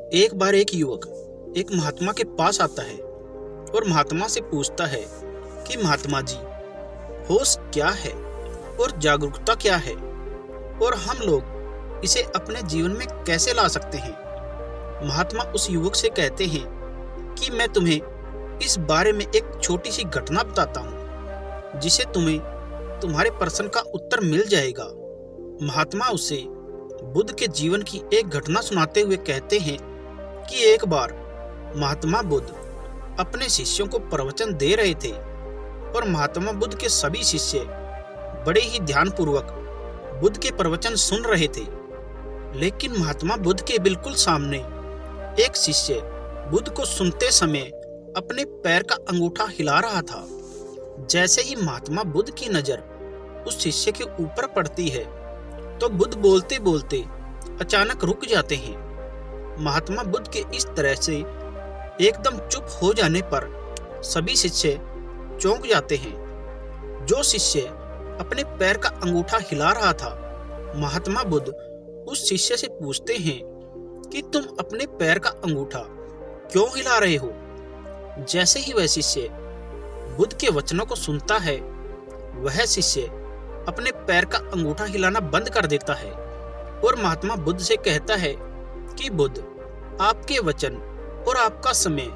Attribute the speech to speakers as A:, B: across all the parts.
A: एक बार एक युवक एक महात्मा के पास आता है और महात्मा से पूछता है कि महात्मा जी, होश क्या है और जागरूकता क्या है और हम लोग इसे अपने जीवन में कैसे ला सकते हैं। महात्मा उस युवक से कहते हैं कि मैं तुम्हें इस बारे में एक छोटी सी घटना बताता हूँ जिसे तुम्हें तुम्हारे प्रश्न का उत्तर मिल जाएगा। महात्मा उसे बुद्ध के जीवन की एक घटना सुनाते हुए कहते हैं कि एक बार महात्मा बुद्ध अपने शिष्यों को प्रवचन दे रहे थे और महात्मा बुद्ध के सभी शिष्य बड़े ही ध्यानपूर्वक बुद्ध के प्रवचन सुन रहे थे। लेकिन महात्मा बुद्ध के बिल्कुल सामने एक शिष्य बुद्ध को सुनते समय अपने पैर का अंगूठा हिला रहा था। जैसे ही महात्मा बुद्ध की नजर उस शिष्य के ऊपर पड़ती है तो बुद्ध बोलते बोलते अचानक रुक जाते हैं। महात्मा बुद्ध के इस तरह से एकदम चुप हो जाने पर सभी शिष्य चौंक जाते हैं। जो शिष्य अपने पैर का अंगूठा हिला रहा था, महात्मा बुद्ध उस शिष्य से पूछते हैं कि तुम अपने पैर का अंगूठा क्यों हिला रहे हो। जैसे ही वह शिष्य बुद्ध के वचनों को सुनता है, वह शिष्य अपने पैर का अंगूठा हिलाना बंद कर देता है और महात्मा बुद्ध से कहता है कि बुद्ध, आपके वचन और आपका समय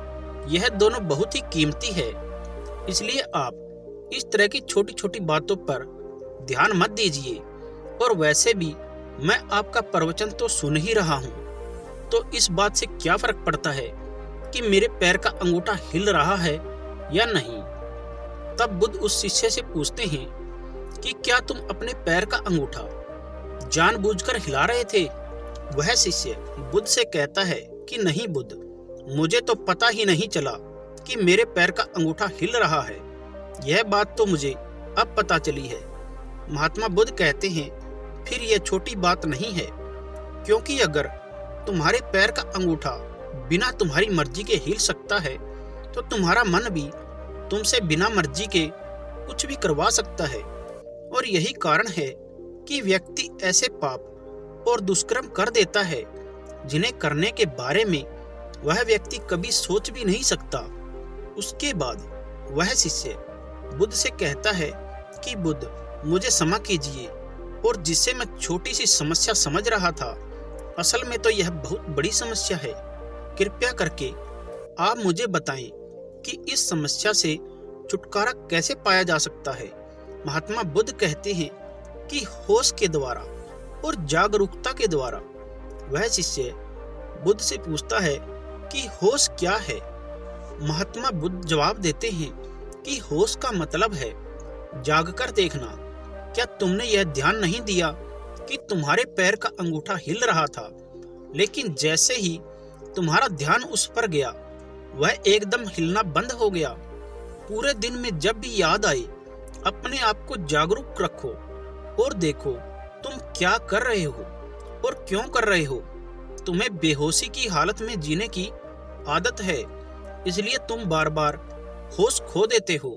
A: यह दोनों बहुत ही कीमती है, इसलिए आप इस तरह की छोटी छोटी बातों पर ध्यान मत दीजिए। और वैसे भी मैं आपका प्रवचन तो सुन ही रहा हूँ, तो इस बात से क्या फर्क पड़ता है कि मेरे पैर का अंगूठा हिल रहा है या नहीं। तब बुद्ध उस शिष्य से पूछते हैं कि क्या तुम अपने पैर का अंगूठा जानबूझकर हिला रहे थे। वह शिष्य बुद्ध से कहता है कि नहीं बुद्ध, मुझे तो पता ही नहीं चला कि मेरे पैर का अंगूठा हिल रहा है, यह बात तो मुझे अब पता चली है। महात्मा बुद्ध कहते हैं फिर यह छोटी बात नहीं है, क्योंकि अगर तुम्हारे पैर का अंगूठा बिना तुम्हारी मर्जी के हिल सकता है तो तुम्हारा मन भी तुमसे बिना मर्जी के कुछ भी करवा सकता है। और यही कारण है कि व्यक्ति ऐसे पाप और दुष्कर्म कर देता है जिन्हें करने के बारे में वह व्यक्ति कभी सोच भी नहीं सकता। उसके बाद वह शिष्य बुद्ध से कहता है कि बुद्ध, मुझे क्षमा कीजिए, और जिससे मैं छोटी सी समस्या समझ रहा था, असल में तो यह बहुत बड़ी समस्या है। कृपया करके आप मुझे बताएं कि इस समस्या से छुटकारा कैसे पाया जा सकता है। महात्मा बुद्ध कहते हैं कि होश के द्वारा और जागरूकता के द्वारा। वह शिष्य बुद्ध से पूछता है कि होश क्या है। महात्मा बुद्ध जवाब देते हैं कि होश का मतलब है जागकर देखना। क्या तुमने यह ध्यान नहीं दिया कि तुम्हारे पैर का अंगूठा हिल रहा था, लेकिन जैसे ही तुम्हारा ध्यान उस पर गया, वह एकदम हिलना बंद हो गया। पूरे दिन में जब भी याद आए, अपने आप को जागरूक रखो और देखो तुम क्या कर रहे हो और क्यों कर रहे हो। तुम्हें बेहोशी की हालत में जीने की आदत है, इसलिए तुम बार बार होश खो देते हो,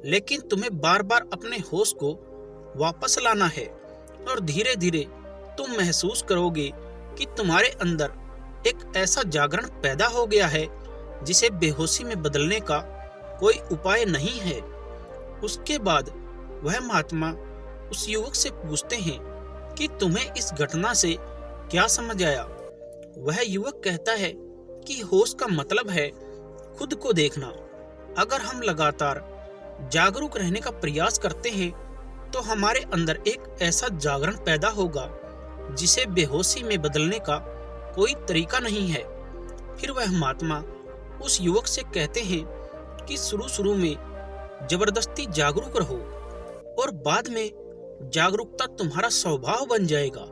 A: लेकिन तुम्हें बार बार अपने होश को वापस लाना है। और धीरे धीरे तुम महसूस करोगे कि तुम्हारे अंदर एक ऐसा जागरण पैदा हो गया है जिसे बेहोशी में बदलने का कोई उपाय नहीं है। उसके बाद वह महात्मा उस युवक से पूछते हैं कि तुम्हें इस घटना से क्या समझ आया। वह युवक कहता है कि होश का मतलब है खुद को देखना। अगर हम लगातार जागरूक रहने का प्रयास करते हैं तो हमारे अंदर एक ऐसा जागरण पैदा होगा जिसे बेहोशी में बदलने का कोई तरीका नहीं है। फिर वह महात्मा उस युवक से कहते हैं कि शुरू में जबरदस्ती जागरूक रहो और बाद में जागरूकता तुम्हारा स्वभाव बन जाएगा।